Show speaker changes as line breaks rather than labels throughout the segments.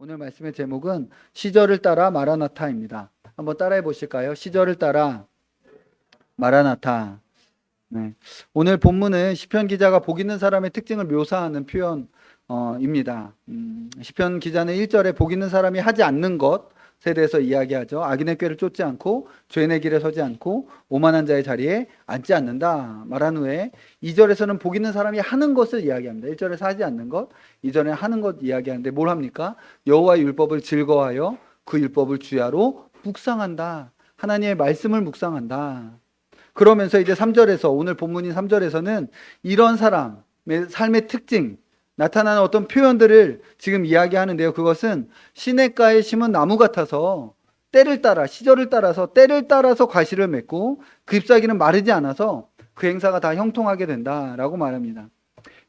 오늘 말씀의 제목은 시절을 따라 마라나타입니다. 한번 따라해 보실까요? 시절을 따라 마라나타. 네. 오늘 본문은 시편 기자가 복 있는 사람의 특징을 묘사하는 표현입니다. 시편 기자는 1절에 복 있는 사람이 하지 않는 것에 대해서 이야기하죠. 악인의 꾀를 쫓지 않고 죄인의 길에 서지 않고 오만한 자의 자리에 앉지 않는다 말한 후에 2절에서는 복 있는 사람이 하는 것을 이야기합니다. 1절에서 하지 않는 것, 2절에 하는 것 이야기하는데 뭘 합니까? 여호와의 율법을 즐거워하여 그 율법을 주야로 묵상한다. 하나님의 말씀을 묵상한다. 그러면서 이제 3절에서 오늘 본문인 3절에서는 이런 사람의 삶의 특징 나타나는 어떤 표현들을 지금 이야기하는데요. 그것은 시냇가에 심은 나무 같아서 때를 따라 시절을 따라서 때를 따라서 과실을 맺고 그 잎사귀는 마르지 않아서 그 행사가 다 형통하게 된다라고 말합니다.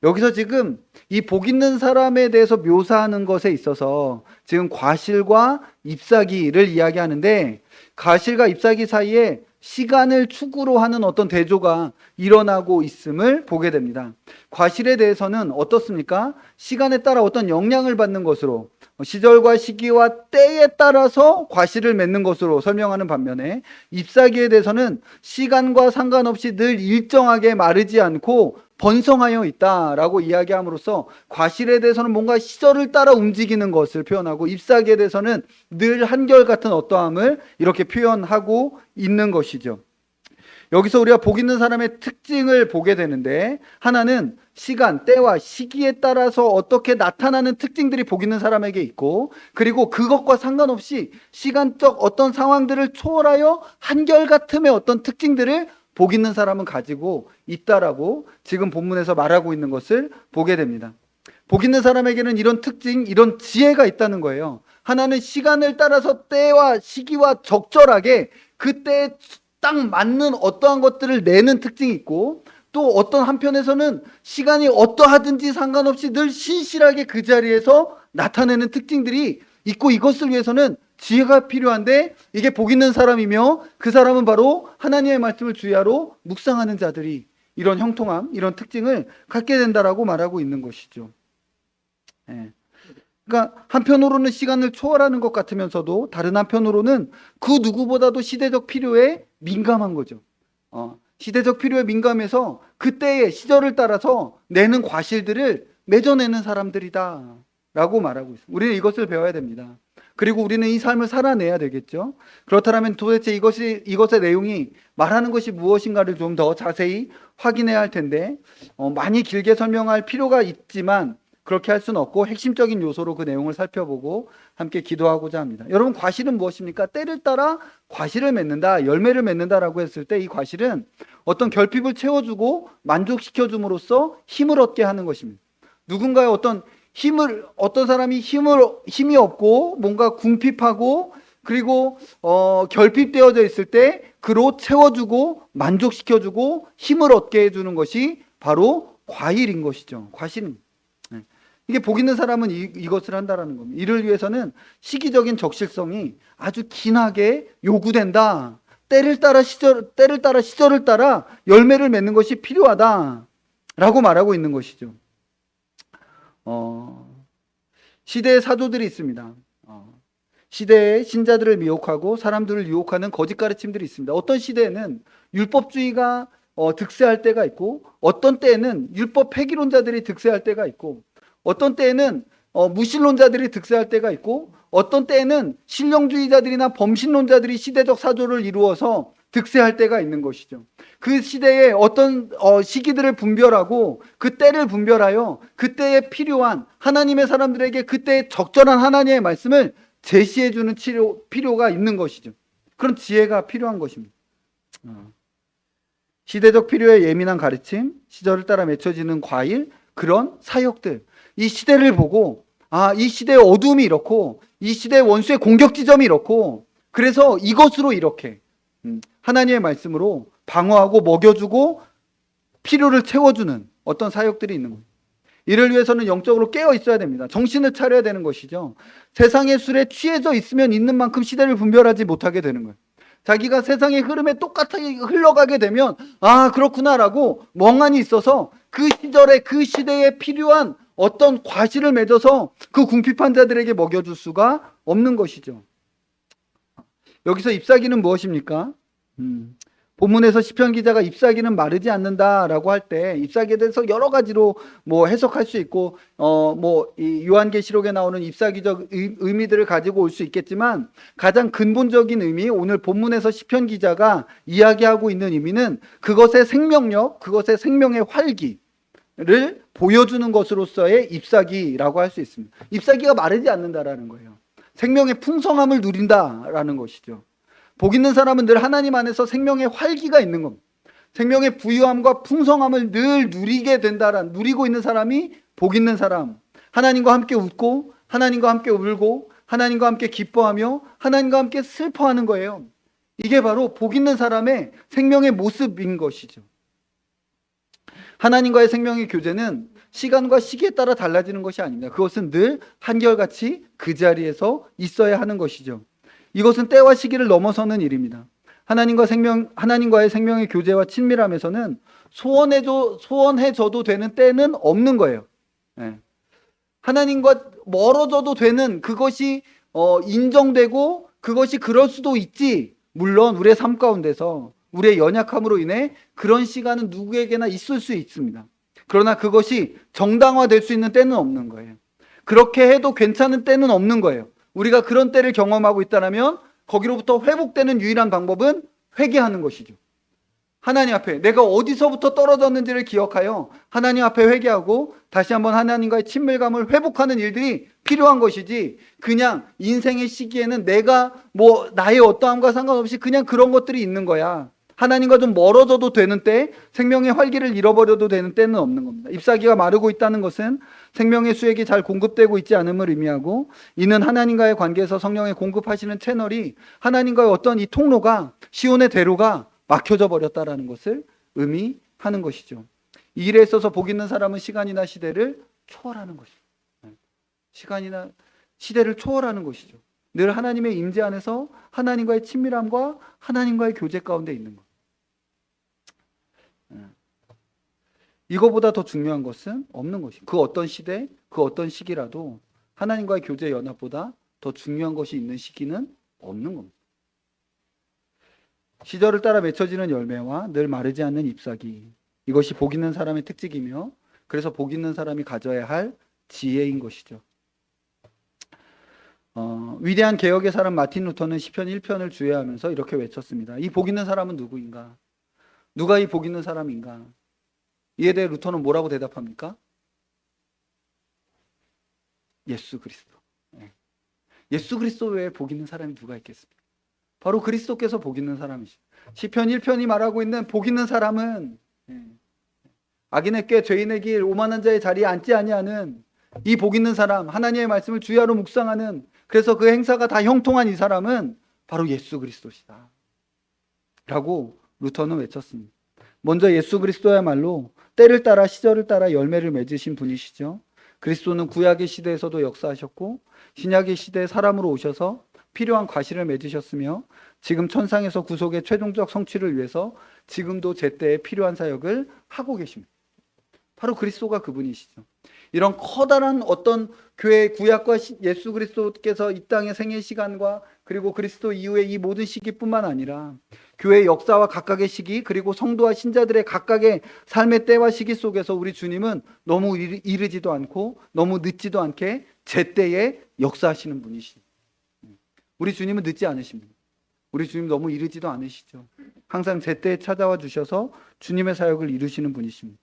여기서 지금 이 복 있는 사람에 대해서 묘사하는 것에 있어서 지금 과실과 잎사귀를 이야기하는데 과실과 잎사귀 사이에 시간을 축으로 하는 어떤 대조가 일어나고 있음을 보게 됩니다. 과실에 대해서는 어떻습니까? 시간에 따라 어떤 영향을 받는 것으로 시절과 시기와 때에 따라서 과실을 맺는 것으로 설명하는 반면에 잎사귀에 대해서는 시간과 상관없이 늘 일정하게 마르지 않고 번성하여 있다라고 이야기함으로써 과실에 대해서는 뭔가 시절을 따라 움직이는 것을 표현하고 잎사귀에 대해서는 늘 한결같은 어떠함을 이렇게 표현하고 있는 것이죠. 여기서 우리가 복 있는 사람의 특징을 보게 되는데 하나는 시간, 때와 시기에 따라서 어떻게 나타나는 특징들이 복 있는 사람에게 있고 그리고 그것과 상관없이 시간적 어떤 상황들을 초월하여 한결같음의 어떤 특징들을 복 있는 사람은 가지고 있다라고 지금 본문에서 말하고 있는 것을 보게 됩니다. 복 있는 사람에게는 이런 특징, 이런 지혜가 있다는 거예요. 하나는 시간을 따라서 때와 시기와 적절하게 그때에 딱 맞는 어떠한 것들을 내는 특징이 있고 또 어떤 한편에서는 시간이 어떠하든지 상관없이 늘 신실하게 그 자리에서 나타내는 특징들이 있고 이것을 위해서는 지혜가 필요한데 이게 복 있는 사람이며 그 사람은 바로 하나님의 말씀을 주야로 묵상하는 자들이 이런 형통함, 이런 특징을 갖게 된다라고 말하고 있는 것이죠. 그러니까 한편으로는 시간을 초월하는 것 같으면서도 다른 한편으로는 그 누구보다도 시대적 필요에 민감한 거죠. 시대적 필요에 민감해서 그때의 시절을 따라서 내는 과실들을 맺어내는 사람들이다 라고 말하고 있습니다. 우리는 이것을 배워야 됩니다. 그리고 우리는 이 삶을 살아내야 되겠죠. 그렇다면 도대체 이것의 내용이 말하는 것이 무엇인가를 좀 더 자세히 확인해야 할 텐데 많이 길게 설명할 필요가 있지만 그렇게 할 수는 없고 핵심적인 요소로 그 내용을 살펴보고 함께 기도하고자 합니다. 여러분, 과실은 무엇입니까? 때를 따라 과실을 맺는다, 열매를 맺는다라고 했을 때 이 과실은 어떤 결핍을 채워주고 만족시켜줌으로써 힘을 얻게 하는 것입니다. 누군가의 어떤 사람이 힘이 없고 뭔가 궁핍하고 그리고 결핍되어져 있을 때 그로 채워주고 만족시켜주고 힘을 얻게 해주는 것이 바로 과일인 것이죠. 과실은. 이게 복 있는 사람은 이것을 한다라는 겁니다. 이를 위해서는 시기적인 적실성이 아주 긴하게 요구된다. 때를 따라 시절을 따라 열매를 맺는 것이 필요하다라고 말하고 있는 것이죠. 시대의 사도들이 있습니다. 시대의 신자들을 미혹하고 사람들을 유혹하는 거짓 가르침들이 있습니다. 어떤 시대에는 율법주의가 득세할 때가 있고 어떤 때에는 율법 폐기론자들이 득세할 때가 있고 어떤 때에는 무신론자들이 득세할 때가 있고 어떤 때에는 신령주의자들이나 범신론자들이 시대적 사조를 이루어서 득세할 때가 있는 것이죠. 그 시대의 어떤 시기들을 분별하고 그 때를 분별하여 그때에 필요한 하나님의 사람들에게 그때에 적절한 하나님의 말씀을 제시해 주는 필요가 있는 것이죠. 그런 지혜가 필요한 것입니다. 시대적 필요에 예민한 가르침, 시절을 따라 맺혀지는 과일, 그런 사역들, 이 시대를 보고 이 시대의 어둠이 이렇고 이 시대의 원수의 공격 지점이 이렇고 그래서 이것으로 이렇게 하나님의 말씀으로 방어하고 먹여주고 필요를 채워주는 어떤 사역들이 있는 거예요. 이를 위해서는 영적으로 깨어 있어야 됩니다. 정신을 차려야 되는 것이죠. 세상의 술에 취해져 있으면 있는 만큼 시대를 분별하지 못하게 되는 거예요. 자기가 세상의 흐름에 똑같이 흘러가게 되면 그렇구나라고 멍하니 있어서 그 시절에 그 시대에 필요한 어떤 과실을 맺어서 그 궁핍한 자들에게 먹여줄 수가 없는 것이죠. 여기서 잎사귀는 무엇입니까? 본문에서 시편 기자가 잎사귀는 마르지 않는다라고 할 때 잎사귀에 대해서 여러 가지로 뭐 해석할 수 있고 이 요한계시록에 나오는 잎사귀적 의미들을 가지고 올 수 있겠지만 가장 근본적인 의미, 오늘 본문에서 시편 기자가 이야기하고 있는 의미는 그것의 생명력, 그것의 생명의 활기를 보여주는 것으로서의 잎사귀라고 할 수 있습니다. 잎사귀가 마르지 않는다라는 거예요. 생명의 풍성함을 누린다라는 것이죠. 복 있는 사람은 늘 하나님 안에서 생명의 활기가 있는 겁니다. 생명의 부유함과 풍성함을 늘 누리고 있는 사람이 복 있는 사람. 하나님과 함께 웃고, 하나님과 함께 울고, 하나님과 함께 기뻐하며, 하나님과 함께 슬퍼하는 거예요. 이게 바로 복 있는 사람의 생명의 모습인 것이죠. 하나님과의 생명의 교제는 시간과 시기에 따라 달라지는 것이 아닙니다. 그것은 늘 한결같이 그 자리에서 있어야 하는 것이죠. 이것은 때와 시기를 넘어서는 일입니다. 하나님과의 생명의 교제와 친밀함에서는 소원해져도 되는 때는 없는 거예요. 하나님과 멀어져도 되는 그것이 인정되고 그것이 그럴 수도 있지. 물론 우리의 삶 가운데서 우리의 연약함으로 인해 그런 시간은 누구에게나 있을 수 있습니다. 그러나 그것이 정당화될 수 있는 때는 없는 거예요. 그렇게 해도 괜찮은 때는 없는 거예요. 우리가 그런 때를 경험하고 있다면 거기로부터 회복되는 유일한 방법은 회개하는 것이죠. 하나님 앞에 내가 어디서부터 떨어졌는지를 기억하여 하나님 앞에 회개하고 다시 한번 하나님과의 친밀감을 회복하는 일들이 필요한 것이지, 그냥 인생의 시기에는 내가 나의 어떠함과 상관없이 그냥 그런 것들이 있는 거야. 하나님과 좀 멀어져도 되는 때, 생명의 활기를 잃어버려도 되는 때는 없는 겁니다. 잎사귀가 마르고 있다는 것은 생명의 수액이 잘 공급되고 있지 않음을 의미하고, 이는 하나님과의 관계에서 성령의 공급하시는 채널이, 하나님과의 어떤 이 통로가, 시온의 대로가 막혀져 버렸다라는 것을 의미하는 것이죠. 이 일에 있어서 복 있는 사람은 시간이나 시대를 초월하는 것이죠. 시간이나 시대를 초월하는 것이죠. 늘 하나님의 임재 안에서 하나님과의 친밀함과 하나님과의 교제 가운데 있는 것. 이거보다 더 중요한 것은 없는 것입니다. 그 어떤 시대, 그 어떤 시기라도 하나님과의 교제 연합보다 더 중요한 것이 있는 시기는 없는 겁니다. 시절을 따라 맺혀지는 열매와 늘 마르지 않는 잎사귀, 이것이 복 있는 사람의 특징이며 그래서 복 있는 사람이 가져야 할 지혜인 것이죠. 위대한 개혁의 사람 마틴 루터는 시편 1편을 주의하면서 이렇게 외쳤습니다. 이 복 있는 사람은 누구인가? 누가 이 복 있는 사람인가? 이에 대해 루터는 뭐라고 대답합니까? 예수 그리스도. 예수 그리스도 외에 복 있는 사람이 누가 있겠습니까? 바로 그리스도께서 복 있는 사람이시죠. 시편 1편이 말하고 있는 복 있는 사람은 악인의 꾀 죄인의 길 오만한 자의 자리에 앉지 아니하는 이 복 있는 사람, 하나님의 말씀을 주야로 묵상하는, 그래서 그 행사가 다 형통한 이 사람은 바로 예수 그리스도시다 라고 루터는 외쳤습니다. 먼저 예수 그리스도야말로 때를 따라 시절을 따라 열매를 맺으신 분이시죠. 그리스도는 구약의 시대에서도 역사하셨고 신약의 시대에 사람으로 오셔서 필요한 과실을 맺으셨으며 지금 천상에서 구속의 최종적 성취를 위해서 지금도 제때에 필요한 사역을 하고 계십니다. 바로 그리스도가 그분이시죠. 이런 커다란 어떤 교회 구약과 예수 그리스도께서 이 땅의 생애 시간과 그리고 그리스도 이후의 이 모든 시기뿐만 아니라 교회 역사와 각각의 시기, 그리고 성도와 신자들의 각각의 삶의 때와 시기 속에서 우리 주님은 너무 이르지도 않고 너무 늦지도 않게 제때에 역사하시는 분이시죠. 우리 주님은 늦지 않으십니다. 우리 주님 너무 이르지도 않으시죠. 항상 제때에 찾아와 주셔서 주님의 사역을 이루시는 분이십니다.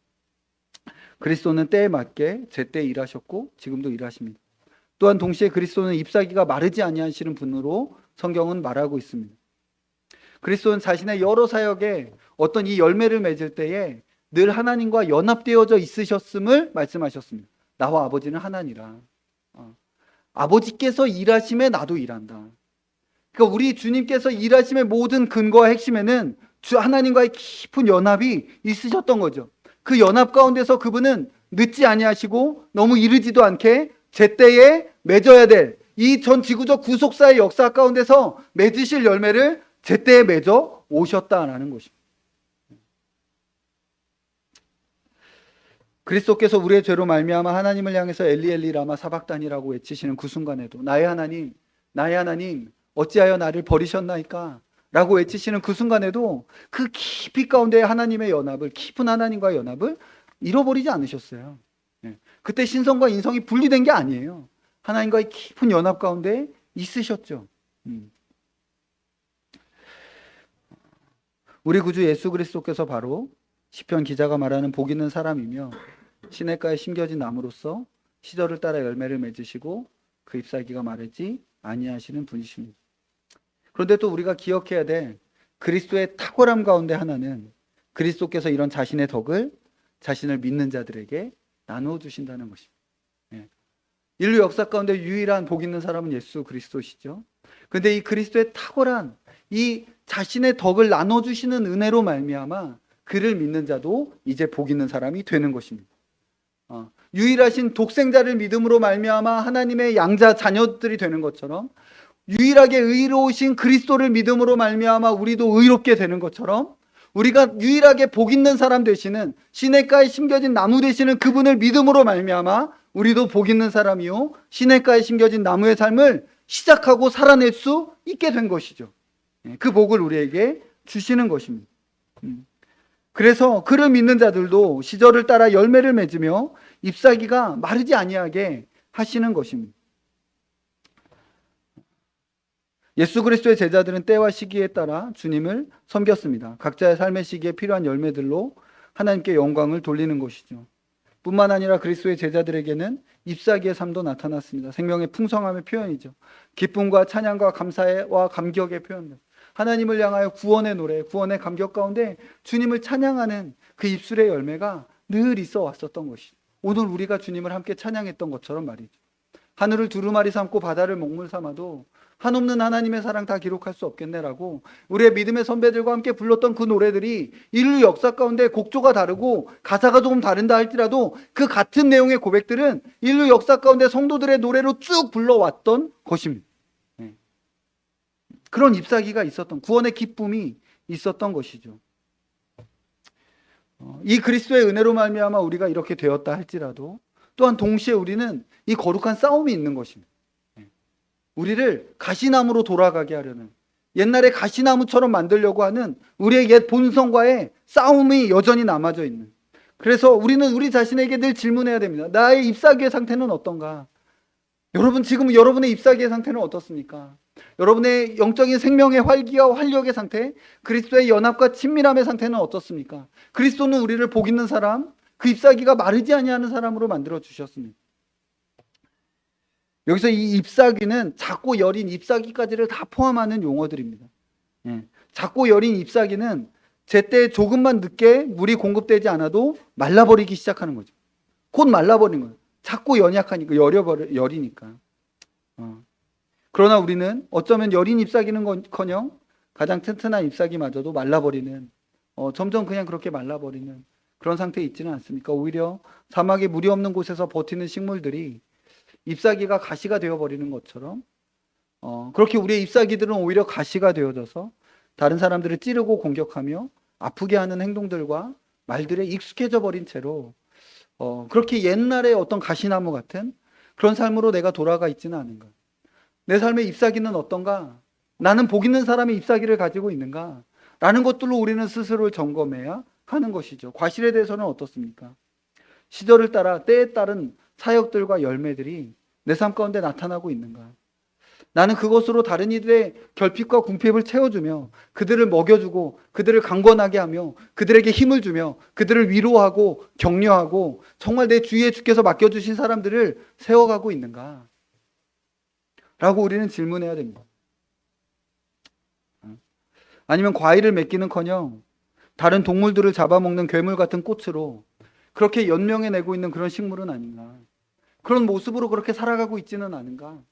그리스도는 때에 맞게 제때에 일하셨고 지금도 일하십니다. 또한 동시에 그리스도는 잎사귀가 마르지 아니하시는 분으로 성경은 말하고 있습니다. 그리스도는 자신의 여러 사역에 어떤 이 열매를 맺을 때에 늘 하나님과 연합되어져 있으셨음을 말씀하셨습니다. 나와 아버지는 하나니라. 아버지께서 일하심에 나도 일한다. 그러니까 우리 주님께서 일하심의 모든 근거와 핵심에는 하나님과의 깊은 연합이 있으셨던 거죠. 그 연합 가운데서 그분은 늦지 아니하시고 너무 이르지도 않게 제때에 맺어야 될 이 전 지구적 구속사의 역사 가운데서 맺으실 열매를 제때에 맺어 오셨다라는 것입니다. 그리스도께서 우리의 죄로 말미암아 하나님을 향해서 엘리 엘리 라마 사박단이라고 외치시는 그 순간에도 나의 하나님 어찌하여 나를 버리셨나이까 라고 외치시는 그 순간에도 그 깊이 가운데 하나님의 연합을, 깊은 하나님과의 연합을 잃어버리지 않으셨어요. 그때 신성과 인성이 분리된 게 아니에요. 하나님과의 깊은 연합 가운데 있으셨죠. 우리 구주 예수 그리스도께서 바로 시편 기자가 말하는 복 있는 사람이며 시냇가에 심겨진 나무로서 시절을 따라 열매를 맺으시고 그 잎사귀가 마르지 아니하시는 분이십니다. 그런데 또 우리가 기억해야 될 그리스도의 탁월함 가운데 하나는 그리스도께서 이런 자신의 덕을 자신을 믿는 자들에게 나누어 주신다는 것입니다. 인류 역사 가운데 유일한 복 있는 사람은 예수 그리스도시죠. 그런데 이 그리스도의 탁월한 이 자신의 덕을 나눠주시는 은혜로 말미암아 그를 믿는 자도 이제 복 있는 사람이 되는 것입니다. 유일하신 독생자를 믿음으로 말미암아 하나님의 양자 자녀들이 되는 것처럼, 유일하게 의로우신 그리스도를 믿음으로 말미암아 우리도 의롭게 되는 것처럼, 우리가 유일하게 복 있는 사람 되시는 시냇가에 심겨진 나무 되시는 그분을 믿음으로 말미암아 우리도 복 있는 사람이요 시냇가에 심겨진 나무의 삶을 시작하고 살아낼 수 있게 된 것이죠. 그 복을 우리에게 주시는 것입니다. 그래서 그를 믿는 자들도 시절을 따라 열매를 맺으며 잎사귀가 마르지 아니하게 하시는 것입니다. 예수 그리스도의 제자들은 때와 시기에 따라 주님을 섬겼습니다. 각자의 삶의 시기에 필요한 열매들로 하나님께 영광을 돌리는 것이죠. 뿐만 아니라 그리스도의 제자들에게는 잎사귀의 삶도 나타났습니다. 생명의 풍성함의 표현이죠. 기쁨과 찬양과 감사와 감격의 표현들. 하나님을 향하여 구원의 노래, 구원의 감격 가운데 주님을 찬양하는 그 입술의 열매가 늘 있어 왔었던 것이죠. 오늘 우리가 주님을 함께 찬양했던 것처럼 말이죠. 하늘을 두루마리 삼고 바다를 먹물 삼아도 한없는 하나님의 사랑 다 기록할 수 없겠네라고 우리의 믿음의 선배들과 함께 불렀던 그 노래들이 인류 역사 가운데 곡조가 다르고 가사가 조금 다른다 할지라도 그 같은 내용의 고백들은 인류 역사 가운데 성도들의 노래로 쭉 불러왔던 것입니다. 그런 잎사귀가 있었던, 구원의 기쁨이 있었던 것이죠. 이 그리스도의 은혜로 말미암아 우리가 이렇게 되었다 할지라도 또한 동시에 우리는 이 거룩한 싸움이 있는 것입니다. 우리를 가시나무로 돌아가게 하려는, 옛날에 가시나무처럼 만들려고 하는 우리의 옛 본성과의 싸움이 여전히 남아져 있는, 그래서 우리는 우리 자신에게 늘 질문해야 됩니다. 나의 잎사귀의 상태는 어떤가? 여러분, 지금 여러분의 잎사귀의 상태는 어떻습니까? 여러분의 영적인 생명의 활기와 활력의 상태, 그리스도의 연합과 친밀함의 상태는 어떻습니까? 그리스도는 우리를 복 있는 사람, 그 잎사귀가 마르지 아니하는 사람으로 만들어 주셨습니다. 여기서 이 잎사귀는 작고 여린 잎사귀까지를 다 포함하는 용어들입니다. 작고 여린 잎사귀는 제때 조금만 늦게 물이 공급되지 않아도 말라버리기 시작하는 거죠. 곧 말라버리는 거예요. 작고 연약하니까, 여리니까. 그러나 우리는 어쩌면 여린 잎사귀는커녕 가장 튼튼한 잎사귀마저도 말라버리는, 점점 그냥 그렇게 말라버리는 그런 상태에 있지는 않습니까? 오히려 사막에 물이 없는 곳에서 버티는 식물들이 잎사귀가 가시가 되어버리는 것처럼, 그렇게 우리의 잎사귀들은 오히려 가시가 되어져서 다른 사람들을 찌르고 공격하며 아프게 하는 행동들과 말들에 익숙해져 버린 채로 그렇게 옛날의 어떤 가시나무 같은 그런 삶으로 내가 돌아가 있지는 않은가? 내 삶의 잎사귀는 어떤가? 나는 복 있는 사람의 잎사귀를 가지고 있는가? 라는 것들로 우리는 스스로를 점검해야 하는 것이죠. 과실에 대해서는 어떻습니까? 시절을 따라 때에 따른 사역들과 열매들이 내 삶 가운데 나타나고 있는가? 나는 그것으로 다른 이들의 결핍과 궁핍을 채워주며 그들을 먹여주고 그들을 강건하게 하며 그들에게 힘을 주며 그들을 위로하고 격려하고 정말 내 주위에 주께서 맡겨주신 사람들을 세워가고 있는가? 라고 우리는 질문해야 됩니다. 아니면 과일을 맺기는커녕 다른 동물들을 잡아먹는 괴물 같은 꽃으로 그렇게 연명해내고 있는 그런 식물은 아닌가? 그런 모습으로 그렇게 살아가고 있지는 않은가?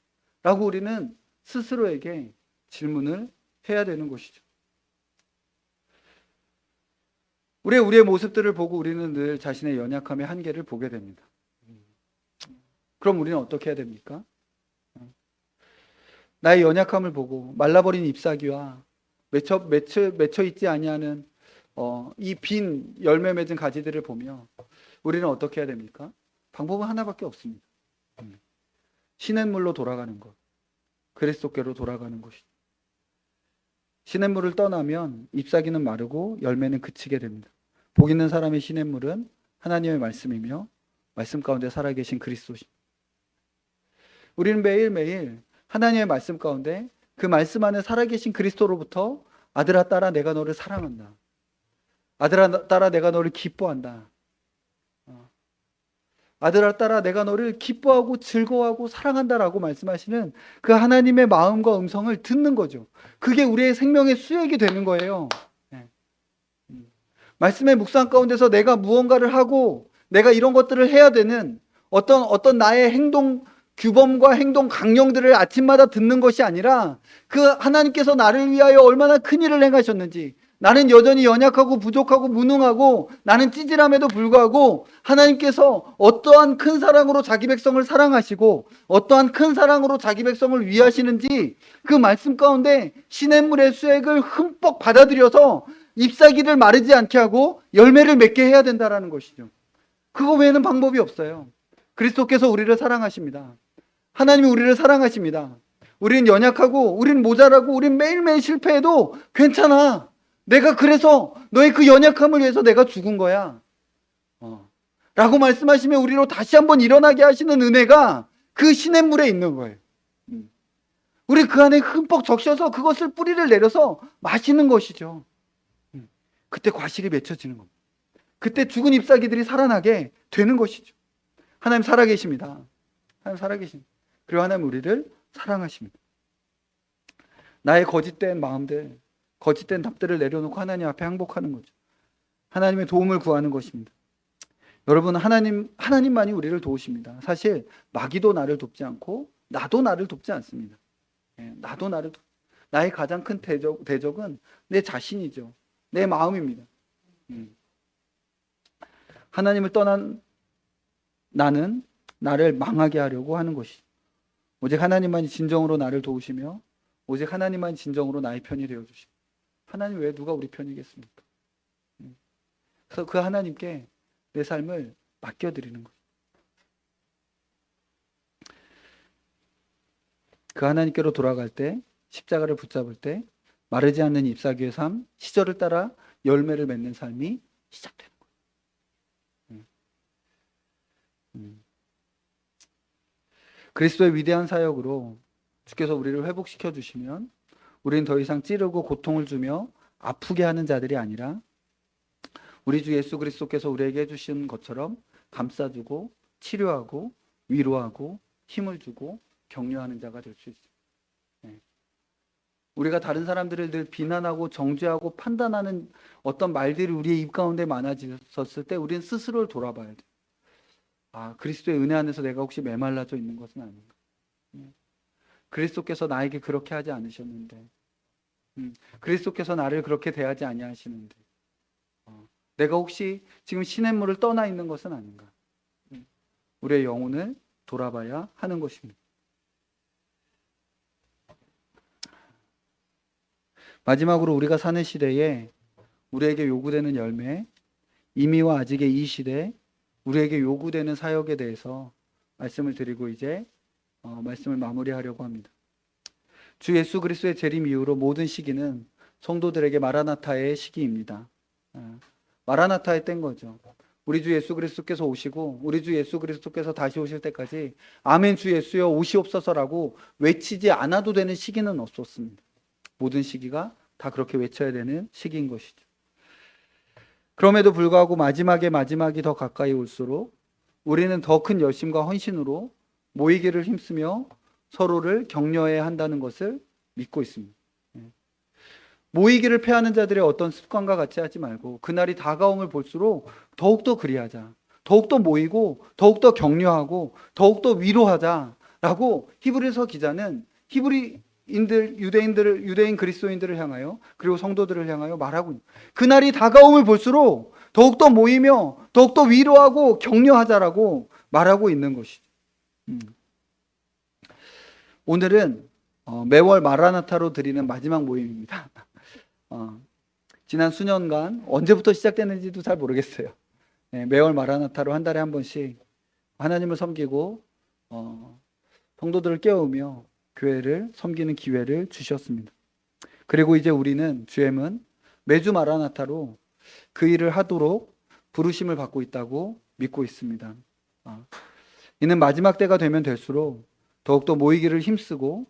라고 우리는 스스로에게 질문을 해야 되는 것이죠. 우리의 모습들을 보고 우리는 늘 자신의 연약함의 한계를 보게 됩니다. 그럼 우리는 어떻게 해야 됩니까? 나의 연약함을 보고 말라버린 잎사귀와 맺혀 있지 아니하는 이 빈 열매 맺은 가지들을 보며 우리는 어떻게 해야 됩니까? 방법은 하나밖에 없습니다. 시냇물로 돌아가는 것, 그리스도께로 돌아가는 것이죠. 시냇물을 떠나면 잎사귀는 마르고 열매는 그치게 됩니다. 복 있는 사람의 시냇물은 하나님의 말씀이며 말씀 가운데 살아계신 그리스도십니다. 우리는 매일매일 하나님의 말씀 가운데 그 말씀 안에 살아계신 그리스도로부터 아들아 딸아 내가 너를 사랑한다. 아들아 딸아 내가 너를 기뻐한다. 아들아 딸아 내가 너를 기뻐하고 즐거워하고 사랑한다라고 말씀하시는 그 하나님의 마음과 음성을 듣는 거죠. 그게 우리의 생명의 수액이 되는 거예요. 말씀의 묵상 가운데서 내가 무언가를 하고 내가 이런 것들을 해야 되는 어떤 나의 행동 규범과 행동 강령들을 아침마다 듣는 것이 아니라 그 하나님께서 나를 위하여 얼마나 큰 일을 행하셨는지, 나는 여전히 연약하고 부족하고 무능하고 나는 찌질함에도 불구하고 하나님께서 어떠한 큰 사랑으로 자기 백성을 사랑하시고 어떠한 큰 사랑으로 자기 백성을 위하시는지 그 말씀 가운데 시냇물의 수액을 흠뻑 받아들여서 잎사귀를 마르지 않게 하고 열매를 맺게 해야 된다는 것이죠. 그거 외에는 방법이 없어요. 그리스도께서 우리를 사랑하십니다. 하나님이 우리를 사랑하십니다. 우리는 연약하고 우리는 모자라고 우리는 매일매일 실패해도 괜찮아. 내가 그래서 너의 그 연약함을 위해서 내가 죽은 거야. 라고 말씀하시면 우리로 다시 한번 일어나게 하시는 은혜가 그 시냇물에 있는 거예요. 우리 그 안에 흠뻑 적셔서 그것을 뿌리를 내려서 마시는 것이죠. 그때 과실이 맺혀지는 겁니다. 그때 죽은 잎사귀들이 살아나게 되는 것이죠. 하나님 살아계십니다. 하나님 살아계십니다. 그리고 하나님 우리를 사랑하십니다. 나의 거짓된 마음들, 거짓된 답들을 내려놓고 하나님 앞에 항복하는 거죠. 하나님의 도움을 구하는 것입니다. 여러분, 하나님만이 우리를 도우십니다. 사실 마귀도 나를 돕지 않고 나도 나를 돕지 않습니다. 나의 가장 큰 대적은 내 자신이죠. 내 마음입니다. 하나님을 떠난 나는 나를 망하게 하려고 하는 것이죠. 오직 하나님만이 진정으로 나를 도우시며 오직 하나님만이 진정으로 나의 편이 되어주시고, 하나님 외에 누가 우리 편이겠습니까? 그래서 그 하나님께 내 삶을 맡겨드리는 거죠. 그 하나님께로 돌아갈 때, 십자가를 붙잡을 때 마르지 않는 잎사귀의 삶, 시절을 따라 열매를 맺는 삶이 시작되는 거예요. 그리스도의 위대한 사역으로 주께서 우리를 회복시켜 주시면 우리는 더 이상 찌르고 고통을 주며 아프게 하는 자들이 아니라 우리 주 예수 그리스도께서 우리에게 해주신 것처럼 감싸주고 치료하고 위로하고 힘을 주고 격려하는 자가 될 수 있습니다. 우리가 다른 사람들을 늘 비난하고 정죄하고 판단하는 어떤 말들이 우리의 입 가운데 많아졌을 때 우리는 스스로를 돌아봐야 돼요. 그리스도의 은혜 안에서 내가 혹시 메말라져 있는 것은 아닌가? 그리스도께서 나에게 그렇게 하지 않으셨는데, 그리스도께서 나를 그렇게 대하지 아니하시는데, 내가 혹시 지금 시냇물을 떠나 있는 것은 아닌가? 우리의 영혼을 돌아봐야 하는 것입니다. 마지막으로 우리가 사는 시대에 우리에게 요구되는 열매, 이미와 아직의 이 시대에 우리에게 요구되는 사역에 대해서 말씀을 드리고 이제 말씀을 마무리하려고 합니다. 주 예수 그리스도의 재림 이후로 모든 시기는 성도들에게 마라나타의 시기입니다. 마라나타의 때인 거죠. 우리 주 예수 그리스도께서 오시고 우리 주 예수 그리스도께서 다시 오실 때까지 아멘 주 예수여 오시옵소서라고 외치지 않아도 되는 시기는 없었습니다. 모든 시기가 다 그렇게 외쳐야 되는 시기인 것이죠. 그럼에도 불구하고 마지막이 더 가까이 올수록 우리는 더 큰 열심과 헌신으로 모이기를 힘쓰며 서로를 격려해야 한다는 것을 믿고 있습니다. 모이기를 패하는 자들의 어떤 습관과 같이 하지 말고 그날이 다가옴을 볼수록 더욱더 그리하자. 더욱더 모이고 더욱더 격려하고 더욱더 위로하자라고 히브리서 기자는 유대인 그리스도인들을 향하여 그리고 성도들을 향하여 말하고 있는, 그날이 다가옴을 볼수록 더욱더 모이며 더욱더 위로하고 격려하자라고 말하고 있는 것이죠. 오늘은 매월 마라나타로 드리는 마지막 모임입니다. 지난 수년간 언제부터 시작됐는지도 잘 모르겠어요. 매월 마라나타로 한 달에 한 번씩 하나님을 섬기고 성도들을 깨우며 교회를 섬기는 기회를 주셨습니다. 그리고 이제 우리는 주임은 매주 마라나타로 그 일을 하도록 부르심을 받고 있다고 믿고 있습니다. 이는 마지막 때가 되면 될수록 더욱더 모이기를 힘쓰고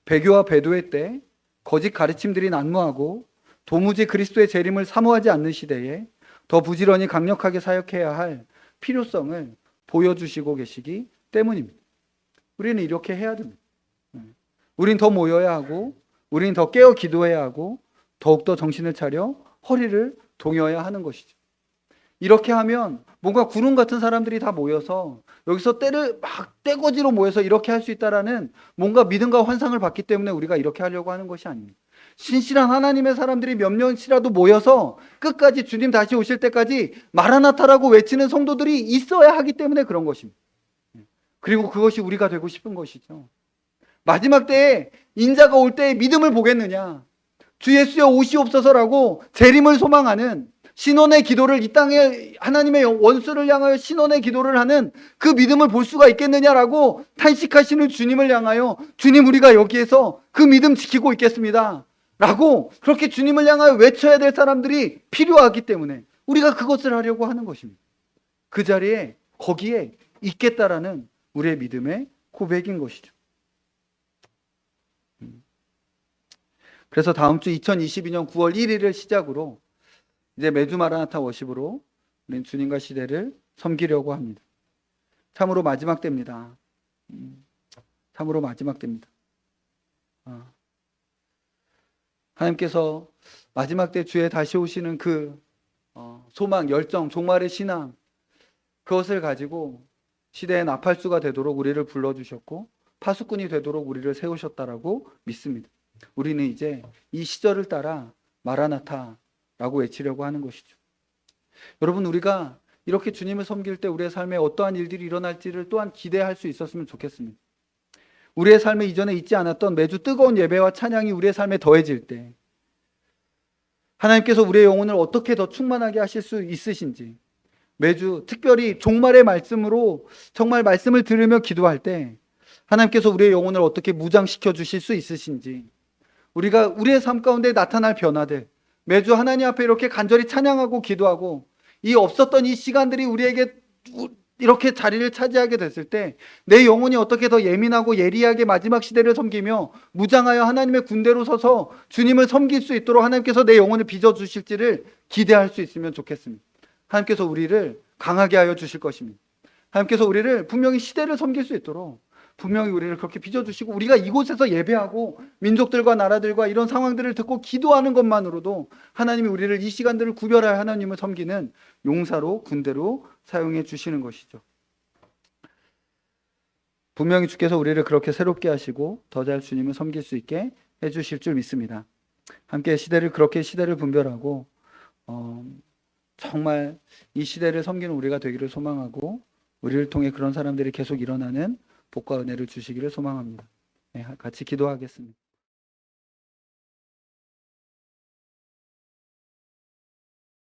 배교와 배도의 때 거짓 가르침들이 난무하고 도무지 그리스도의 재림을 사모하지 않는 시대에 더 부지런히 강력하게 사역해야 할 필요성을 보여주시고 계시기 때문입니다. 우리는 이렇게 해야 됩니다. 우린 더 모여야 하고 우린 더 깨어 기도해야 하고 더욱더 정신을 차려 허리를 동여야 하는 것이죠. 이렇게 하면 뭔가 구름 같은 사람들이 다 모여서 여기서 때를 막 떼거지로 모여서 이렇게 할 수 있다라는 뭔가 믿음과 환상을 받기 때문에 우리가 이렇게 하려고 하는 것이 아닙니다. 신실한 하나님의 사람들이 몇 명씩이라도 모여서 끝까지 주님 다시 오실 때까지 마라나타라고 외치는 성도들이 있어야 하기 때문에 그런 것입니다. 그리고 그것이 우리가 되고 싶은 것이죠. 마지막 때에 인자가 올 때에 믿음을 보겠느냐, 주 예수여 오시옵소서라고 재림을 소망하는 신원의 기도를, 이 땅에 하나님의 원수를 향하여 신원의 기도를 하는 그 믿음을 볼 수가 있겠느냐라고 탄식하시는 주님을 향하여 주님 우리가 여기에서 그 믿음 지키고 있겠습니다 라고 그렇게 주님을 향하여 외쳐야 될 사람들이 필요하기 때문에 우리가 그것을 하려고 하는 것입니다. 그 자리에 거기에 있겠다라는 우리의 믿음의 고백인 것이죠. 그래서 다음 주 2022년 9월 1일을 시작으로 이제 매주 마라나타 워십으로 우리는 주님과 시대를 섬기려고 합니다. 참으로 마지막 때입니다. 참으로 마지막 때입니다. 하나님께서 마지막 때 주에 다시 오시는 그 소망, 열정, 종말의 신앙, 그것을 가지고 시대의 나팔수가 되도록 우리를 불러주셨고 파수꾼이 되도록 우리를 세우셨다라고 믿습니다. 우리는 이제 이 시절을 따라 마라나타라고 외치려고 하는 것이죠. 여러분, 우리가 이렇게 주님을 섬길 때 우리의 삶에 어떠한 일들이 일어날지를 또한 기대할 수 있었으면 좋겠습니다. 우리의 삶에 이전에 있지 않았던 매주 뜨거운 예배와 찬양이 우리의 삶에 더해질 때 하나님께서 우리의 영혼을 어떻게 더 충만하게 하실 수 있으신지, 매주 특별히 종말의 말씀으로 정말 말씀을 들으며 기도할 때 하나님께서 우리의 영혼을 어떻게 무장시켜 주실 수 있으신지, 우리가 우리의 삶 가운데 나타날 변화들, 매주 하나님 앞에 이렇게 간절히 찬양하고 기도하고 이 없었던 이 시간들이 우리에게 이렇게 자리를 차지하게 됐을 때 내 영혼이 어떻게 더 예민하고 예리하게 마지막 시대를 섬기며 무장하여 하나님의 군대로 서서 주님을 섬길 수 있도록 하나님께서 내 영혼을 빚어주실지를 기대할 수 있으면 좋겠습니다. 하나님께서 우리를 강하게 하여 주실 것입니다. 하나님께서 우리를 분명히 시대를 섬길 수 있도록 분명히 우리를 그렇게 빚어주시고, 우리가 이곳에서 예배하고 민족들과 나라들과 이런 상황들을 듣고 기도하는 것만으로도 하나님이 우리를 이 시간들을 구별하여 하나님을 섬기는 용사로, 군대로 사용해 주시는 것이죠. 분명히 주께서 우리를 그렇게 새롭게 하시고 더 잘 주님을 섬길 수 있게 해주실 줄 믿습니다. 함께 그렇게 시대를 분별하고 정말 이 시대를 섬기는 우리가 되기를 소망하고, 우리를 통해 그런 사람들이 계속 일어나는 복과 은혜를 주시기를 소망합니다. 같이 기도하겠습니다.